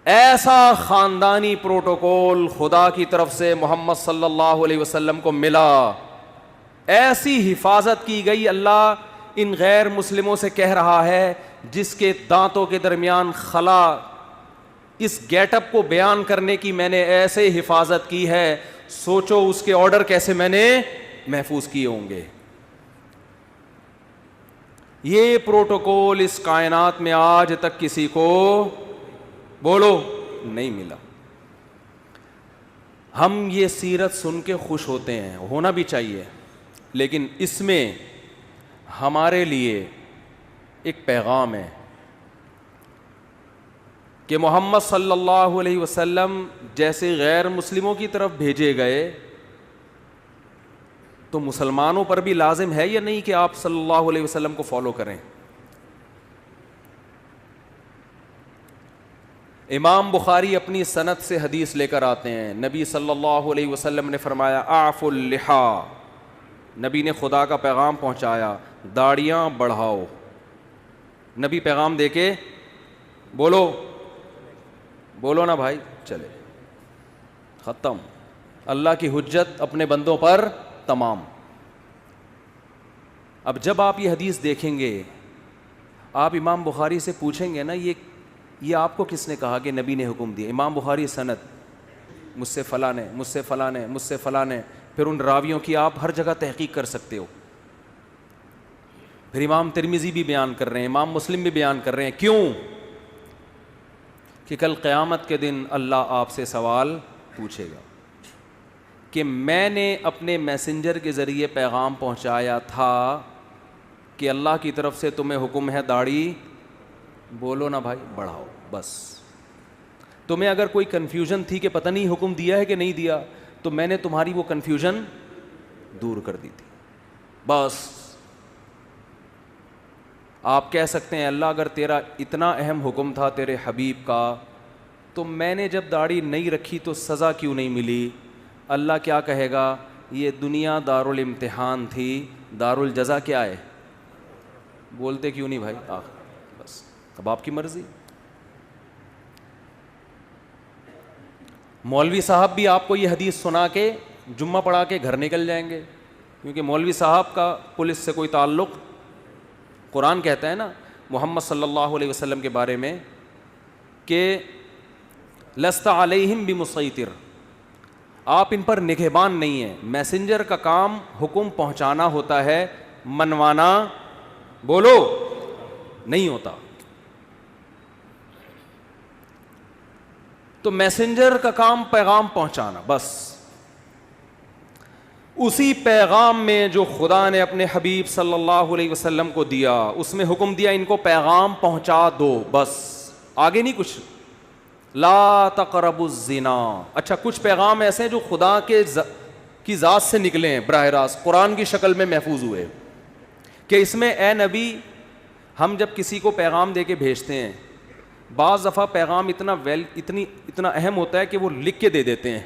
ایسا خاندانی پروٹوکول خدا کی طرف سے محمد صلی اللہ علیہ وسلم کو ملا, ایسی حفاظت کی گئی. اللہ ان غیر مسلموں سے کہہ رہا ہے جس کے دانتوں کے درمیان خلا, اس گیٹ اپ کو بیان کرنے کی میں نے ایسے حفاظت کی ہے, سوچو اس کے آرڈر کیسے میں نے محفوظ کیے ہوں گے. یہ پروٹوکول اس کائنات میں آج تک کسی کو بولو نہیں ملا. ہم یہ سیرت سن کے خوش ہوتے ہیں, ہونا بھی چاہیے, لیکن اس میں ہمارے لیے ایک پیغام ہے کہ محمد صلی اللہ علیہ وسلم جیسے غیر مسلموں کی طرف بھیجے گئے تو مسلمانوں پر بھی لازم ہے یا نہیں کہ آپ صلی اللہ علیہ وسلم کو فالو کریں. امام بخاری اپنی سند سے حدیث لے کر آتے ہیں, نبی صلی اللہ علیہ وسلم نے فرمایا اعفوا اللحا, نبی نے خدا کا پیغام پہنچایا, داڑیاں بڑھاؤ. نبی پیغام دے کے بولو نا بھائی, چلے ختم. اللہ کی حجت اپنے بندوں پر تمام. اب جب آپ یہ حدیث دیکھیں گے, آپ امام بخاری سے پوچھیں گے نا یہ آپ کو کس نے کہا کہ نبی نے حکم دیا؟ امام بخاری سند, مجھ سے فلاں نے, مجھ سے فلاں نے, مجھ سے فلاں نے, پھر ان راویوں کی آپ ہر جگہ تحقیق کر سکتے ہو. پھر امام ترمذی بھی بیان کر رہے ہیں, امام مسلم بھی بیان کر رہے ہیں. کیوں؟ کہ کل قیامت کے دن اللہ آپ سے سوال پوچھے گا کہ میں نے اپنے میسنجر کے ذریعے پیغام پہنچایا تھا کہ اللہ کی طرف سے تمہیں حکم ہے داڑھی بولو نا بھائی بڑھاؤ. بس تمہیں اگر کوئی کنفیوژن تھی کہ پتہ نہیں حکم دیا ہے کہ نہیں دیا, تو میں نے تمہاری وہ کنفیوژن دور کر دی تھی. بس آپ کہہ سکتے ہیں اللہ اگر تیرا اتنا اہم حکم تھا تیرے حبیب کا, تو میں نے جب داڑھی نہیں رکھی تو سزا کیوں نہیں ملی؟ اللہ کیا کہے گا؟ یہ دنیا دارالامتحان تھی, دارالجزا کیا ہے؟ بولتے کیوں نہیں بھائی؟ بس اب آپ کی مرضی. مولوی صاحب بھی آپ کو یہ حدیث سنا کے جمعہ پڑھا کے گھر نکل جائیں گے, کیونکہ مولوی صاحب کا پولیس سے کوئی تعلق. قرآن کہتا ہے نا محمد صلی اللہ علیہ وسلم کے بارے میں کہ لست علیہم بمسیطر, آپ ان پر نگہبان نہیں ہیں. میسنجر کا کام حکم پہنچانا ہوتا ہے, منوانا بولو نہیں ہوتا. تو میسنجر کا کام پیغام پہنچانا بس. اسی پیغام میں جو خدا نے اپنے حبیب صلی اللہ علیہ وسلم کو دیا, اس میں حکم دیا ان کو پیغام پہنچا دو, بس آگے نہیں کچھ. لا تقربوا الزنا. اچھا کچھ پیغام ایسے ہیں جو خدا کی ذات سے نکلے ہیں براہ راست, قرآن کی شکل میں محفوظ ہوئے, کہ اس میں اے نبی ہم جب کسی کو پیغام دے کے بھیجتے ہیں, بعض دفعہ پیغام اتنا اہم ہوتا ہے کہ وہ لکھ کے دے دیتے ہیں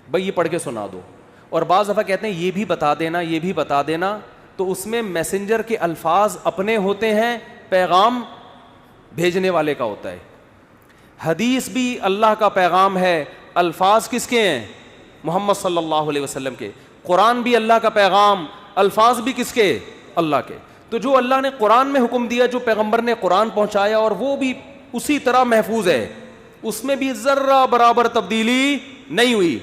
بھائی یہ پڑھ کے سنا دو, اور بعض دفعہ کہتے ہیں یہ بھی بتا دینا, یہ بھی بتا دینا. تو اس میں میسنجر کے الفاظ اپنے ہوتے ہیں, پیغام بھیجنے والے کا ہوتا ہے. حدیث بھی اللہ کا پیغام ہے, الفاظ کس کے ہیں؟ محمد صلی اللہ علیہ وسلم کے. قرآن بھی اللہ کا پیغام, الفاظ بھی کس کے؟ اللہ کے. تو جو اللہ نے قرآن میں حکم دیا, جو پیغمبر نے قرآن پہنچایا, اور وہ بھی اسی طرح محفوظ ہے, اس میں بھی ذرہ برابر تبدیلی نہیں ہوئی.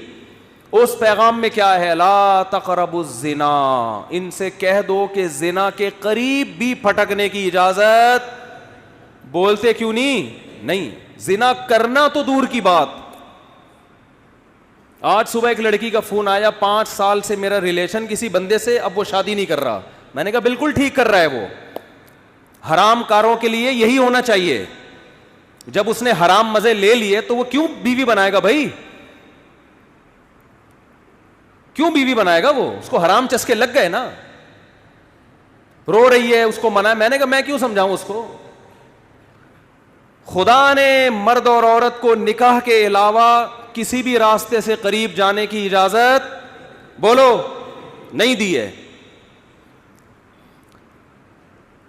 اس پیغام میں کیا ہے؟ لا تقربوا الزنا, ان سے کہہ دو کہ زنا کے قریب بھی پھٹکنے کی اجازت. بولتے کیوں نہیں. زنا کرنا تو دور کی بات. آج صبح ایک لڑکی کا فون آیا, 5 سال سے میرا ریلیشن کسی بندے سے, اب وہ شادی نہیں کر رہا. میں نے کہا بالکل ٹھیک کر رہا ہے, وہ حرام کاروں کے لیے یہی ہونا چاہیے. جب اس نے حرام مزے لے لیے تو وہ کیوں بیوی بنائے گا بھائی؟ کیوں بیوی بنائے گا وہ؟ اس کو حرام چسکے لگ گئے نا. رو رہی ہے, اس کو منع. میں نے کہا میں کیوں سمجھاؤں اس کو؟ خدا نے مرد اور عورت کو نکاح کے علاوہ کسی بھی راستے سے قریب جانے کی اجازت بولو نہیں دی ہے.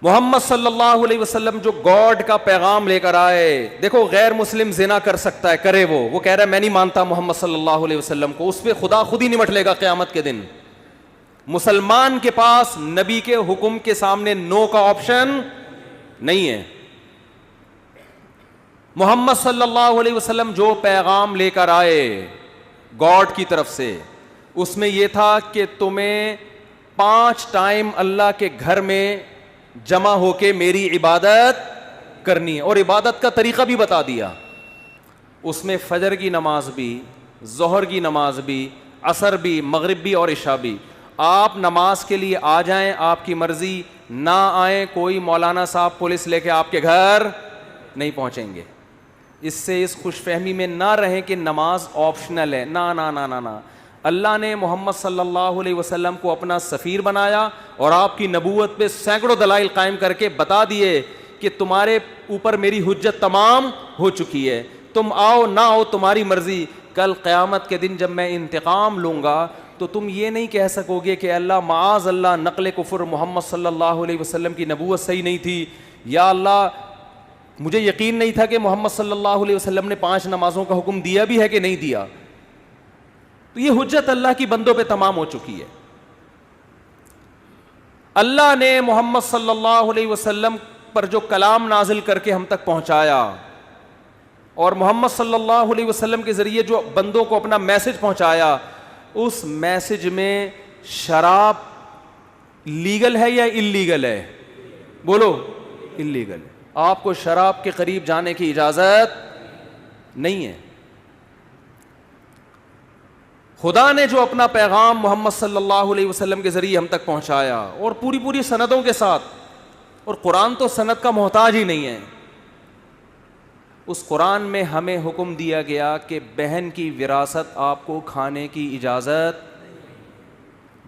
محمد صلی اللہ علیہ وسلم جو گاڈ کا پیغام لے کر آئے، دیکھو غیر مسلم زنا کر سکتا ہے، کرے، وہ کہہ رہا ہے میں نہیں مانتا محمد صلی اللہ علیہ وسلم کو، اس پہ خدا خود ہی نمٹ لے گا قیامت کے دن۔ مسلمان کے پاس نبی کے حکم کے سامنے نو کا آپشن نہیں ہے۔ محمد صلی اللہ علیہ وسلم جو پیغام لے کر آئے گاڈ کی طرف سے، اس میں یہ تھا کہ تمہیں 5 ٹائم اللہ کے گھر میں جمع ہو کے میری عبادت کرنی ہے، اور عبادت کا طریقہ بھی بتا دیا۔ اس میں فجر کی نماز بھی، ظہر کی نماز بھی، عصر بھی، مغرب بھی اور عشاء بھی۔ آپ نماز کے لیے آ جائیں، آپ کی مرضی، نہ آئیں، کوئی مولانا صاحب پولیس لے کے آپ کے گھر نہیں پہنچیں گے۔ اس سے اس خوش فہمی میں نہ رہیں کہ نماز آپشنل ہے، نہ نہ نہ نہ نہ۔ اللہ نے محمد صلی اللہ علیہ وسلم کو اپنا سفیر بنایا اور آپ کی نبوت پہ سینکڑوں دلائل قائم کر کے بتا دیے کہ تمہارے اوپر میری حجت تمام ہو چکی ہے، تم آؤ نہ آؤ تمہاری مرضی۔ کل قیامت کے دن جب میں انتقام لوں گا تو تم یہ نہیں کہہ سکو گے کہ اللہ معاذ اللہ نقل کفر، محمد صلی اللہ علیہ وسلم کی نبوت صحیح نہیں تھی، یا اللہ مجھے یقین نہیں تھا کہ محمد صلی اللہ علیہ وسلم نے 5 نمازوں کا حکم دیا بھی ہے کہ نہیں دیا۔ تو یہ حجت اللہ کی بندوں پہ تمام ہو چکی ہے۔ اللہ نے محمد صلی اللہ علیہ وسلم پر جو کلام نازل کر کے ہم تک پہنچایا، اور محمد صلی اللہ علیہ وسلم کے ذریعے جو بندوں کو اپنا میسج پہنچایا، اس میسج میں شراب لیگل ہے یا انلیگل ہے؟ بولو، انلیگل ہے۔ آپ کو شراب کے قریب جانے کی اجازت نہیں ہے۔ خدا نے جو اپنا پیغام محمد صلی اللہ علیہ وسلم کے ذریعے ہم تک پہنچایا، اور پوری سندوں کے ساتھ، اور قرآن تو سند کا محتاج ہی نہیں ہے، اس قرآن میں ہمیں حکم دیا گیا کہ بہن کی وراثت آپ کو کھانے کی اجازت،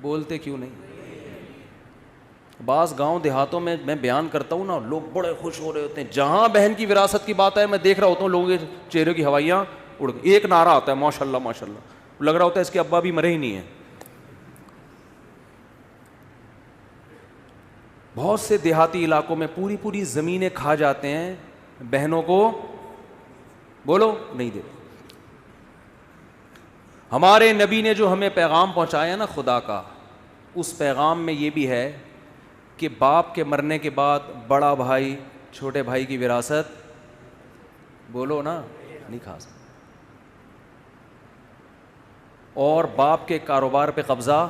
بولتے کیوں نہیں؟ بعض گاؤں دیہاتوں میں بیان کرتا ہوں نا، لوگ بڑے خوش ہو رہے ہوتے ہیں، جہاں بہن کی وراثت کی بات ہے میں دیکھ رہا ہوتا ہوں لوگوں کے چہرے کی ہوائیاں اڑ گئی، ایک نعرہ آتا ہے ماشاءاللہ ماشاءاللہ، لگ رہا ہوتا ہے اس کے ابا بھی مرے ہی نہیں ہیں۔ بہت سے دیہاتی علاقوں میں پوری زمینیں کھا جاتے ہیں، بہنوں کو بولو نہیں دیتے۔ ہمارے نبی نے جو ہمیں پیغام پہنچایا نا خدا کا، اس پیغام میں یہ بھی ہے کہ باپ کے مرنے کے بعد بڑا بھائی چھوٹے بھائی کی وراثت، بولو نا، نہیں کھا سکتا، اور باپ کے کاروبار پہ قبضہ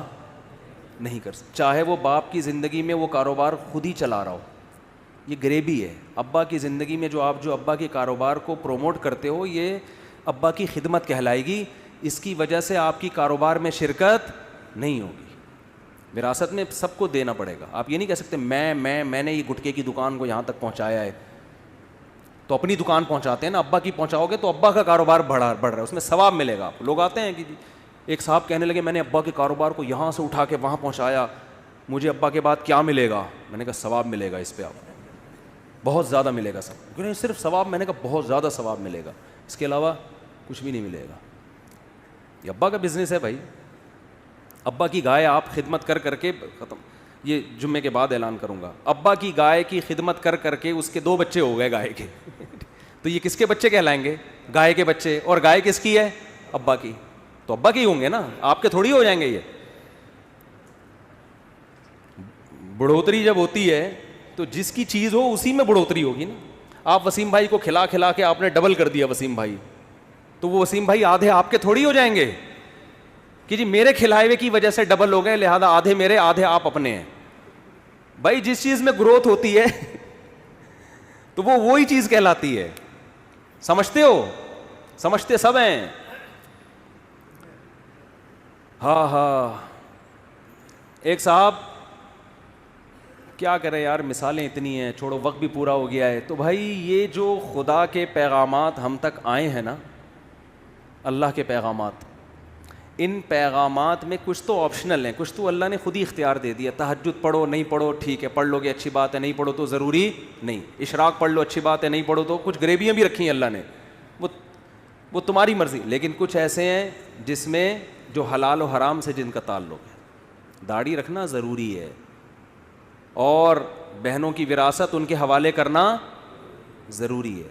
نہیں کر سکتا، چاہے وہ باپ کی زندگی میں وہ کاروبار خود ہی چلا رہا ہو۔ یہ غریبی ہے۔ ابا کی زندگی میں جو آپ جو ابا کے کاروبار کو پروموٹ کرتے ہو، یہ ابا کی خدمت کہلائے گی، اس کی وجہ سے آپ کی کاروبار میں شرکت نہیں ہوگی۔ وراثت میں سب کو دینا پڑے گا۔ آپ یہ نہیں کہہ سکتے میں نے یہ گٹکے کی دکان کو یہاں تک پہنچایا ہے، تو اپنی دکان پہنچاتے ہیں نا، ابا کی پہنچاؤ گے تو ابا کا کاروبار بڑھ رہا ہے، اس میں ثواب ملے گا۔ آپ لوگ آتے ہیں کہ ایک صاحب کہنے لگے میں نے ابا کے کاروبار کو یہاں سے اٹھا کے وہاں پہنچایا، مجھے ابا کے بعد کیا ملے گا؟ میں نے کہا ثواب ملے گا، اس پہ آپ بہت زیادہ ملے گا ثواب۔ کیوں نہیں صرف ثواب؟ میں نے کہا بہت زیادہ ثواب ملے گا، اس کے علاوہ کچھ بھی نہیں ملے گا۔ یہ ابا کا بزنس ہے بھائی، ابا کی گائے آپ خدمت کر کر کے ختم، یہ جمعے کے بعد اعلان کروں گا، ابا کی گائے کی خدمت کر کر کے اس کے 2 بچے ہو گئے گائے کے تو یہ کس کے بچے کہلائیں گے؟ گائے کے بچے۔ اور گائے کس کی ہے؟ ابا کی، تو ابا کے ہی ہوں گے نا، آپ کے تھوڑی ہو جائیں گے۔ یہ بڑھوتری جب ہوتی ہے تو جس کی چیز ہو اسی میں بڑھوتری ہوگی نا۔ آپ وسیم بھائی کو کھلا کھلا کے آپ نے ڈبل کر دیا وسیم بھائی، تو وہ وسیم بھائی آدھے آپ کے تھوڑی ہو جائیں گے کہ جی میرے کھلائے ہوئے کی وجہ سے ڈبل ہو گئے، لہذا آدھے میرے آدھے آپ اپنے ہیں۔ بھائی جس چیز میں گروتھ ہوتی ہے تو وہ وہی چیز کہلاتی ہے۔ سمجھتے ہو؟ سمجھتے سب ہیں؟ ہاں ایک صاحب، کیا کریں یار، مثالیں اتنی ہیں، چھوڑو وقت بھی پورا ہو گیا ہے۔ تو بھائی یہ جو خدا کے پیغامات ہم تک آئے ہیں نا، اللہ کے پیغامات، ان پیغامات میں کچھ تو آپشنل ہیں، کچھ تو اللہ نے خود ہی اختیار دے دیا۔ تہجد پڑھو، نہیں پڑھو ٹھیک ہے، پڑھ لو گے اچھی بات ہے، نہیں پڑھو تو ضروری نہیں۔ اشراق پڑھ لو اچھی بات ہے، نہیں پڑھو تو کچھ غریبیاں بھی رکھی ہیں اللہ نے، وہ تمہاری مرضی۔ لیکن کچھ ایسے ہیں جس میں جو حلال و حرام سے جن کا تعلق ہے۔ داڑھی رکھنا ضروری ہے، اور بہنوں کی وراثت ان کے حوالے کرنا ضروری ہے.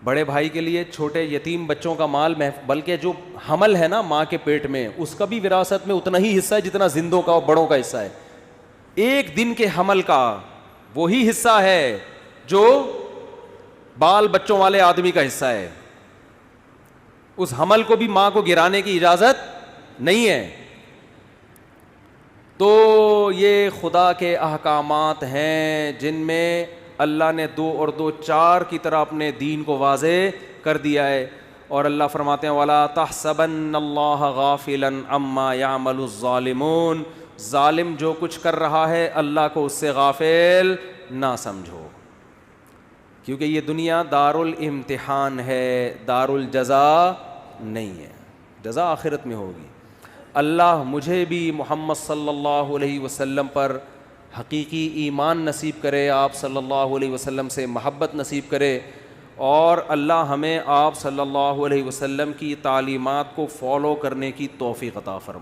بڑے بھائی کے لیے چھوٹے یتیم بچوں کا مال بلکہ جو حمل ہے نا ماں کے پیٹ میں, اس کا بھی وراثت میں اتنا ہی حصہ ہے جتنا زندوں کا اور بڑوں کا حصہ ہے. ایک دن کے حمل کا وہی حصہ ہے جو بال بچوں والے آدمی کا حصہ ہے. اس حمل کو بھی ماں کو گرانے کی اجازت نہیں ہے. تو یہ خدا کے احکامات ہیں جن میں اللہ نے 2 اور 2 4 کی طرح اپنے دین کو واضح کر دیا ہے. اور اللہ فرماتے ہیں وَلَا تَحْسَبَنَّ اللَّهَ غَافِلًا عَمَّا يَعْمَلُ الظَّالِمُونَ, ظالم جو کچھ کر رہا ہے اللہ کو اس سے غافل نہ سمجھو, کیونکہ یہ دنیا دار الامتحان ہے, دار الجزا نہیں ہے. جزا آخرت میں ہوگی. اللہ مجھے بھی محمد صلی اللہ علیہ وسلم پر حقیقی ایمان نصیب کرے, آپ صلی اللہ علیہ وسلم سے محبت نصیب کرے, اور اللہ ہمیں آپ صلی اللہ علیہ وسلم کی تعلیمات کو فالو کرنے کی توفیق عطا فرمائے.